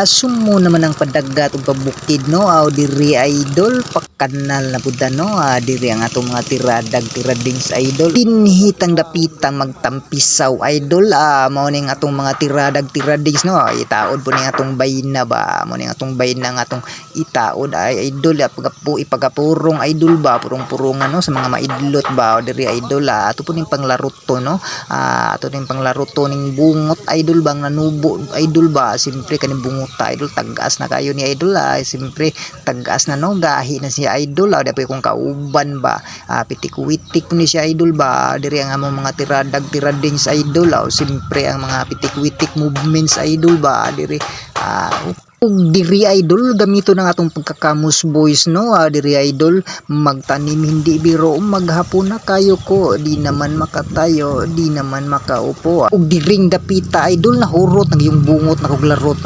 Sumo naman ang padagat ug pabukid no diri idol pakanal na pud no diri ang atong mga tirading sa idol pinhitang dapitang magtampisaw idol mao ning atong mga tiradings no itaod po ning atong bayna ba mao ning atong bayna nga atong itaod ay idol ipagapurong idol ba purong-purongan no sa mga maidlot ba diri idol ato po ning panglaro to no ato ning panglaro to ning bungot idol bang nanubo idol ba simpre bunguta idol tagas na kayo ni idol siyempre tagas na no gahi na siya idol dapat kung kauban ba pitik-witik ni siya idol ba diri ang among mga tirading sa idol siyempre ang mga pitik-witik movements idol ba diri diri idol gamito ng atong pagkakamus boys no diri idol magtanim hindi biro maghapon na kayo ko di naman makatayo di naman makaupo ug diring dapita idol nahurot ng yung bungot na kog larot no